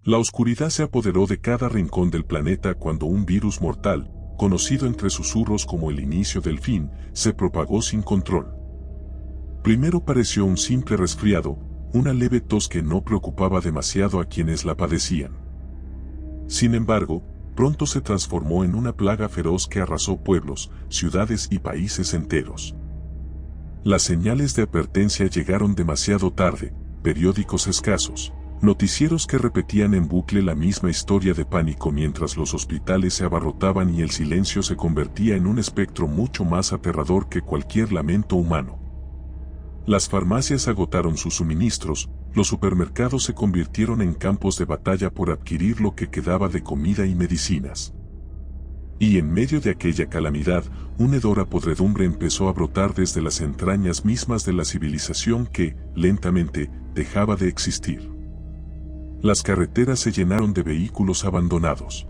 La oscuridad se apoderó de cada rincón del planeta cuando un virus mortal, conocido entre susurros como el inicio del fin, se propagó sin control. Primero pareció un simple resfriado, una leve tos que no preocupaba demasiado a quienes la padecían. Sin embargo, pronto se transformó en una plaga feroz que arrasó pueblos, ciudades y países enteros. Las señales de advertencia llegaron demasiado tarde, periódicos escasos, noticieros que repetían en bucle la misma historia de pánico mientras los hospitales se abarrotaban y el silencio se convertía en un espectro mucho más aterrador que cualquier lamento humano. Las farmacias agotaron sus suministros, los supermercados se convirtieron en campos de batalla por adquirir lo que quedaba de comida y medicinas. Y en medio de aquella calamidad, una hedora podredumbre empezó a brotar desde las entrañas mismas de la civilización que, lentamente, dejaba de existir. Las carreteras se llenaron de vehículos abandonados.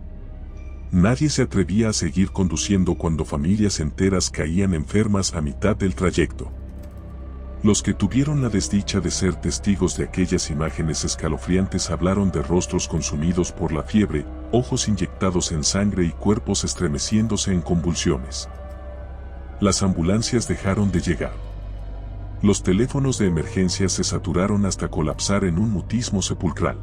Nadie se atrevía a seguir conduciendo cuando familias enteras caían enfermas a mitad del trayecto. Los que tuvieron la desdicha de ser testigos de aquellas imágenes escalofriantes hablaron de rostros consumidos por la fiebre, ojos inyectados en sangre y cuerpos estremeciéndose en convulsiones. Las ambulancias dejaron de llegar. Los teléfonos de emergencia se saturaron hasta colapsar en un mutismo sepulcral.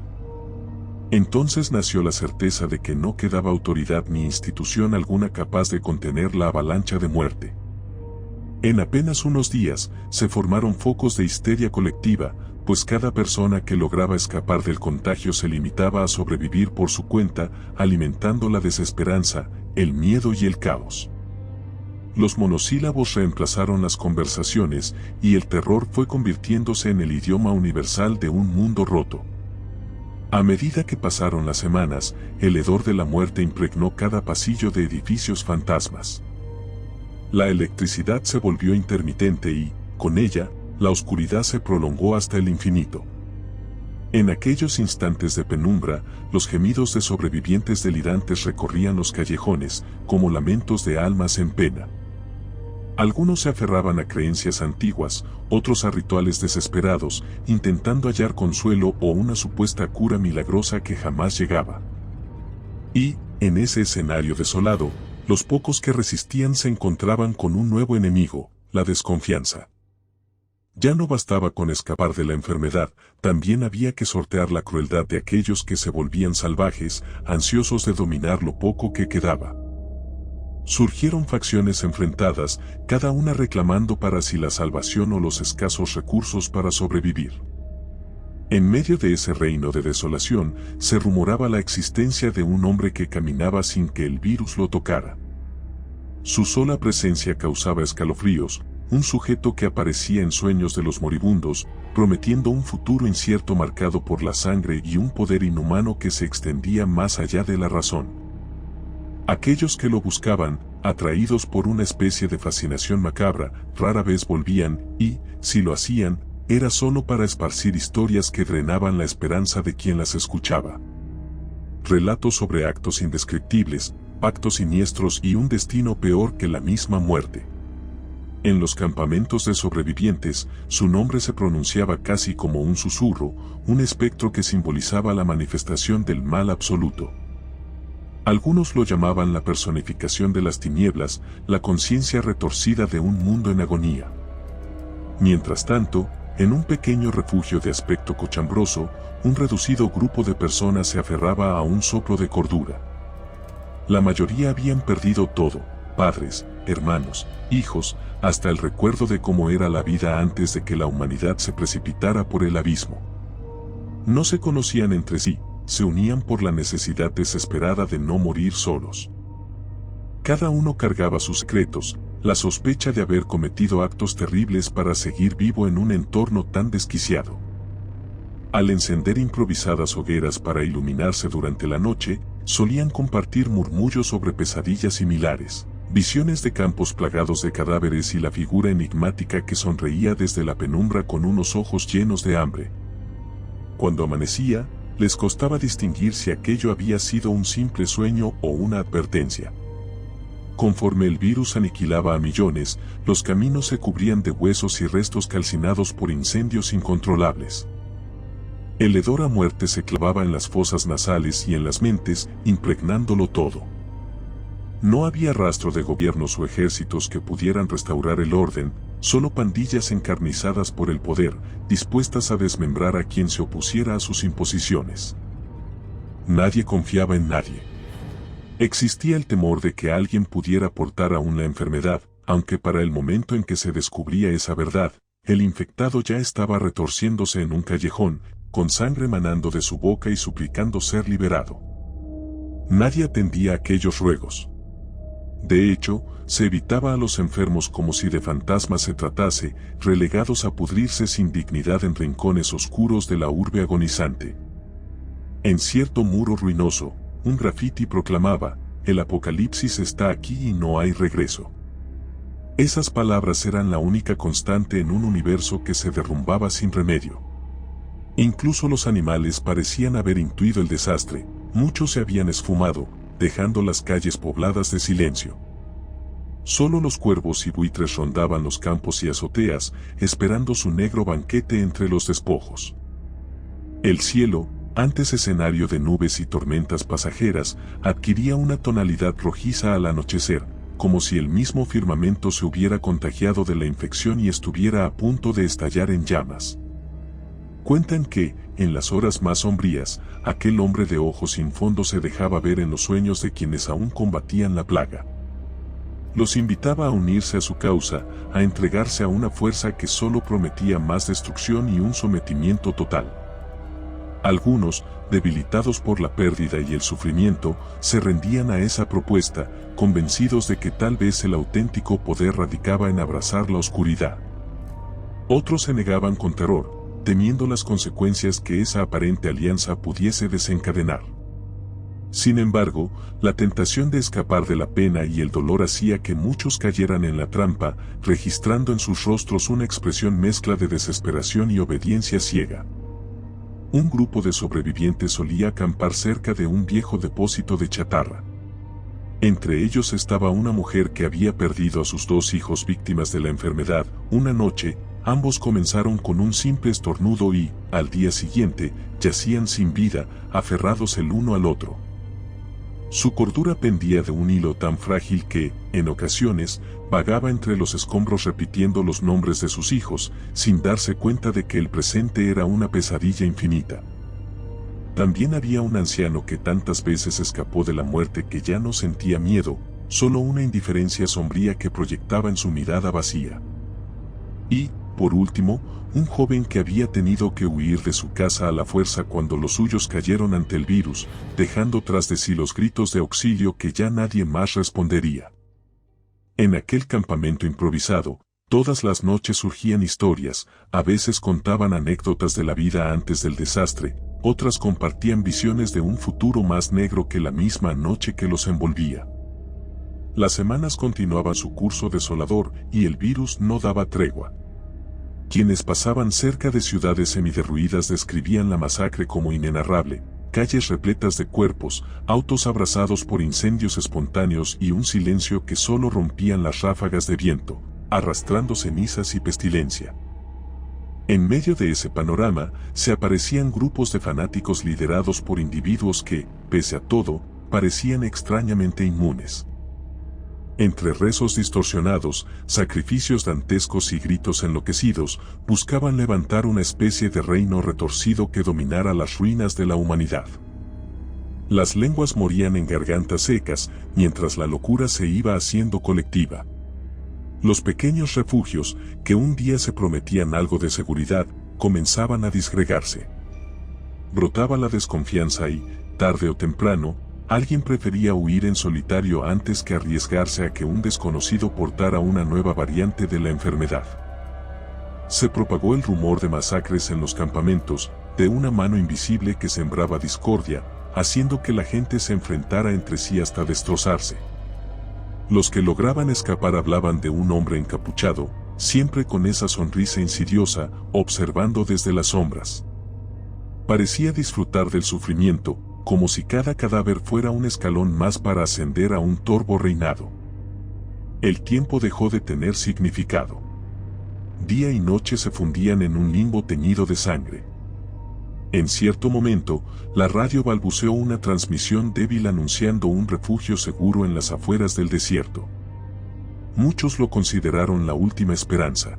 Entonces nació la certeza de que no quedaba autoridad ni institución alguna capaz de contener la avalancha de muerte. En apenas unos días, se formaron focos de histeria colectiva, pues cada persona que lograba escapar del contagio se limitaba a sobrevivir por su cuenta, alimentando la desesperanza, el miedo y el caos. Los monosílabos reemplazaron las conversaciones, y el terror fue convirtiéndose en el idioma universal de un mundo roto. A medida que pasaron las semanas, el hedor de la muerte impregnó cada pasillo de edificios fantasmas. La electricidad se volvió intermitente y, con ella, la oscuridad se prolongó hasta el infinito. En aquellos instantes de penumbra, los gemidos de sobrevivientes delirantes recorrían los callejones, como lamentos de almas en pena. Algunos se aferraban a creencias antiguas, otros a rituales desesperados, intentando hallar consuelo o una supuesta cura milagrosa que jamás llegaba. Y, en ese escenario desolado, los pocos que resistían se encontraban con un nuevo enemigo, la desconfianza. Ya no bastaba con escapar de la enfermedad, también había que sortear la crueldad de aquellos que se volvían salvajes, ansiosos de dominar lo poco que quedaba. Surgieron facciones enfrentadas, cada una reclamando para sí la salvación o los escasos recursos para sobrevivir. En medio de ese reino de desolación, se rumoraba la existencia de un hombre que caminaba sin que el virus lo tocara. Su sola presencia causaba escalofríos, un sujeto que aparecía en sueños de los moribundos, prometiendo un futuro incierto marcado por la sangre y un poder inhumano que se extendía más allá de la razón. Aquellos que lo buscaban, atraídos por una especie de fascinación macabra, rara vez volvían y, si lo hacían, era solo para esparcir historias que drenaban la esperanza de quien las escuchaba. Relatos sobre actos indescriptibles, pactos siniestros y un destino peor que la misma muerte. En los campamentos de sobrevivientes, su nombre se pronunciaba casi como un susurro, un espectro que simbolizaba la manifestación del mal absoluto. Algunos lo llamaban la personificación de las tinieblas, la conciencia retorcida de un mundo en agonía. Mientras tanto, en un pequeño refugio de aspecto cochambroso, un reducido grupo de personas se aferraba a un soplo de cordura. La mayoría habían perdido todo, padres, hermanos, hijos, hasta el recuerdo de cómo era la vida antes de que la humanidad se precipitara por el abismo. No se conocían entre sí, se unían por la necesidad desesperada de no morir solos. Cada uno cargaba sus secretos, la sospecha de haber cometido actos terribles para seguir vivo en un entorno tan desquiciado. Al encender improvisadas hogueras para iluminarse durante la noche, solían compartir murmullos sobre pesadillas similares, visiones de campos plagados de cadáveres y la figura enigmática que sonreía desde la penumbra con unos ojos llenos de hambre. Cuando amanecía, les costaba distinguir si aquello había sido un simple sueño o una advertencia. Conforme el virus aniquilaba a millones, los caminos se cubrían de huesos y restos calcinados por incendios incontrolables. El hedor a muerte se clavaba en las fosas nasales y en las mentes, impregnándolo todo. No había rastro de gobiernos o ejércitos que pudieran restaurar el orden, solo pandillas encarnizadas por el poder, dispuestas a desmembrar a quien se opusiera a sus imposiciones. Nadie confiaba en nadie. Existía el temor de que alguien pudiera portar aún la enfermedad, aunque para el momento en que se descubría esa verdad, el infectado ya estaba retorciéndose en un callejón, con sangre manando de su boca y suplicando ser liberado. Nadie atendía aquellos ruegos. De hecho, se evitaba a los enfermos como si de fantasmas se tratase, relegados a pudrirse sin dignidad en rincones oscuros de la urbe agonizante. En cierto muro ruinoso, un grafiti proclamaba: "El apocalipsis está aquí y no hay regreso". Esas palabras eran la única constante en un universo que se derrumbaba sin remedio. Incluso los animales parecían haber intuido el desastre, muchos se habían esfumado, dejando las calles pobladas de silencio. Solo los cuervos y buitres rondaban los campos y azoteas, esperando su negro banquete entre los despojos. El cielo, antes escenario de nubes y tormentas pasajeras, adquiría una tonalidad rojiza al anochecer, como si el mismo firmamento se hubiera contagiado de la infección y estuviera a punto de estallar en llamas. Cuentan que, en las horas más sombrías, aquel hombre de ojos sin fondo se dejaba ver en los sueños de quienes aún combatían la plaga. Los invitaba a unirse a su causa, a entregarse a una fuerza que solo prometía más destrucción y un sometimiento total. Algunos, debilitados por la pérdida y el sufrimiento, se rendían a esa propuesta, convencidos de que tal vez el auténtico poder radicaba en abrazar la oscuridad. Otros se negaban con terror, temiendo las consecuencias que esa aparente alianza pudiese desencadenar. Sin embargo, la tentación de escapar de la pena y el dolor hacía que muchos cayeran en la trampa, registrando en sus rostros una expresión mezcla de desesperación y obediencia ciega. Un grupo de sobrevivientes solía acampar cerca de un viejo depósito de chatarra. Entre ellos estaba una mujer que había perdido a sus 2 hijos víctimas de la enfermedad. Una noche, ambos comenzaron con un simple estornudo y, al día siguiente, yacían sin vida, aferrados el uno al otro. Su cordura pendía de un hilo tan frágil que, en ocasiones, vagaba entre los escombros repitiendo los nombres de sus hijos, sin darse cuenta de que el presente era una pesadilla infinita. También había un anciano que tantas veces escapó de la muerte que ya no sentía miedo, solo una indiferencia sombría que proyectaba en su mirada vacía. Y, por último, un joven que había tenido que huir de su casa a la fuerza cuando los suyos cayeron ante el virus, dejando tras de sí los gritos de auxilio que ya nadie más respondería. En aquel campamento improvisado, todas las noches surgían historias, a veces contaban anécdotas de la vida antes del desastre, otras compartían visiones de un futuro más negro que la misma noche que los envolvía. Las semanas continuaban su curso desolador y el virus no daba tregua. Quienes pasaban cerca de ciudades semiderruidas describían la masacre como inenarrable, calles repletas de cuerpos, autos abrasados por incendios espontáneos y un silencio que solo rompían las ráfagas de viento, arrastrando cenizas y pestilencia. En medio de ese panorama, se aparecían grupos de fanáticos liderados por individuos que, pese a todo, parecían extrañamente inmunes. Entre rezos distorsionados, sacrificios dantescos y gritos enloquecidos, buscaban levantar una especie de reino retorcido que dominara las ruinas de la humanidad. Las lenguas morían en gargantas secas, mientras la locura se iba haciendo colectiva. Los pequeños refugios, que un día se prometían algo de seguridad, comenzaban a disgregarse. Brotaba la desconfianza y, tarde o temprano, alguien prefería huir en solitario antes que arriesgarse a que un desconocido portara una nueva variante de la enfermedad. Se propagó el rumor de masacres en los campamentos, de una mano invisible que sembraba discordia, haciendo que la gente se enfrentara entre sí hasta destrozarse. Los que lograban escapar hablaban de un hombre encapuchado, siempre con esa sonrisa insidiosa, observando desde las sombras. Parecía disfrutar del sufrimiento, como si cada cadáver fuera un escalón más para ascender a un torvo reinado. El tiempo dejó de tener significado. Día y noche se fundían en un limbo teñido de sangre. En cierto momento, la radio balbuceó una transmisión débil anunciando un refugio seguro en las afueras del desierto. Muchos lo consideraron la última esperanza.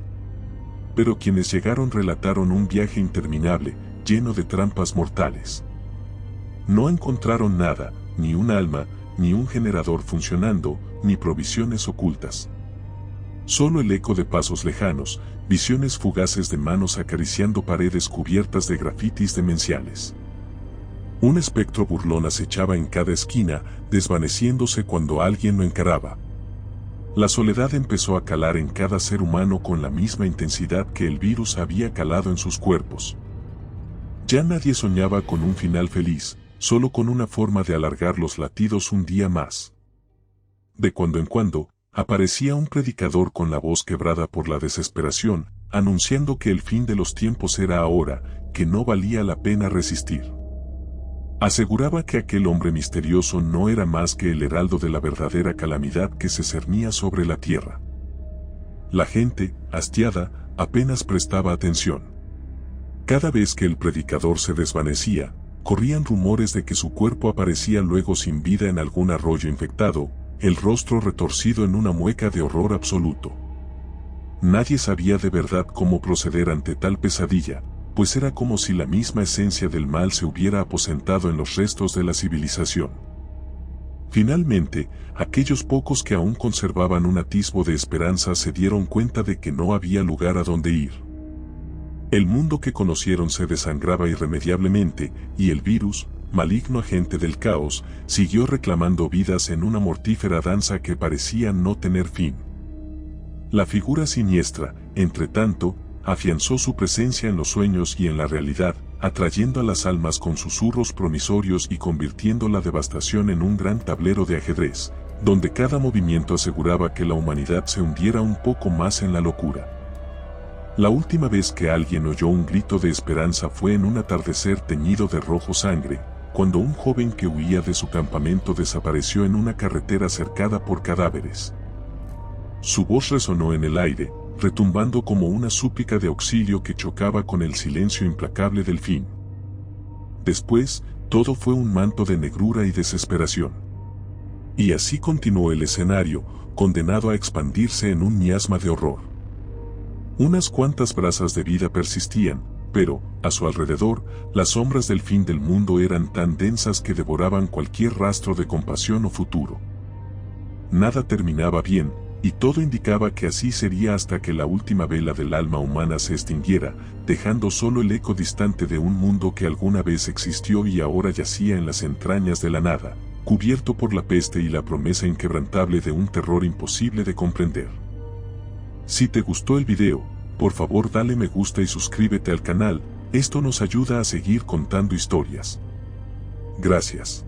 Pero quienes llegaron relataron un viaje interminable, lleno de trampas mortales. No encontraron nada, ni un alma, ni un generador funcionando, ni provisiones ocultas. Solo el eco de pasos lejanos, visiones fugaces de manos acariciando paredes cubiertas de grafitis demenciales. Un espectro burlón acechaba en cada esquina, desvaneciéndose cuando alguien lo encaraba. La soledad empezó a calar en cada ser humano con la misma intensidad que el virus había calado en sus cuerpos. Ya nadie soñaba con un final feliz, solo con una forma de alargar los latidos un día más. De cuando en cuando, aparecía un predicador con la voz quebrada por la desesperación, anunciando que el fin de los tiempos era ahora, que no valía la pena resistir. Aseguraba que aquel hombre misterioso no era más que el heraldo de la verdadera calamidad que se cernía sobre la tierra. La gente, hastiada, apenas prestaba atención. Cada vez que el predicador se desvanecía, corrían rumores de que su cuerpo aparecía luego sin vida en algún arroyo infectado, el rostro retorcido en una mueca de horror absoluto. Nadie sabía de verdad cómo proceder ante tal pesadilla, pues era como si la misma esencia del mal se hubiera aposentado en los restos de la civilización. Finalmente, aquellos pocos que aún conservaban un atisbo de esperanza se dieron cuenta de que no había lugar a donde ir. El mundo que conocieron se desangraba irremediablemente, y el virus, maligno agente del caos, siguió reclamando vidas en una mortífera danza que parecía no tener fin. La figura siniestra, entre tanto, afianzó su presencia en los sueños y en la realidad, atrayendo a las almas con susurros promisorios y convirtiendo la devastación en un gran tablero de ajedrez, donde cada movimiento aseguraba que la humanidad se hundiera un poco más en la locura. La última vez que alguien oyó un grito de esperanza fue en un atardecer teñido de rojo sangre, cuando un joven que huía de su campamento desapareció en una carretera cercada por cadáveres. Su voz resonó en el aire, retumbando como una súplica de auxilio que chocaba con el silencio implacable del fin. Después, todo fue un manto de negrura y desesperación. Y así continuó el escenario, condenado a expandirse en un miasma de horror. Unas cuantas brasas de vida persistían, pero, a su alrededor, las sombras del fin del mundo eran tan densas que devoraban cualquier rastro de compasión o futuro. Nada terminaba bien, y todo indicaba que así sería hasta que la última vela del alma humana se extinguiera, dejando solo el eco distante de un mundo que alguna vez existió y ahora yacía en las entrañas de la nada, cubierto por la peste y la promesa inquebrantable de un terror imposible de comprender. Si te gustó el video, por favor dale me gusta y suscríbete al canal, esto nos ayuda a seguir contando historias. Gracias.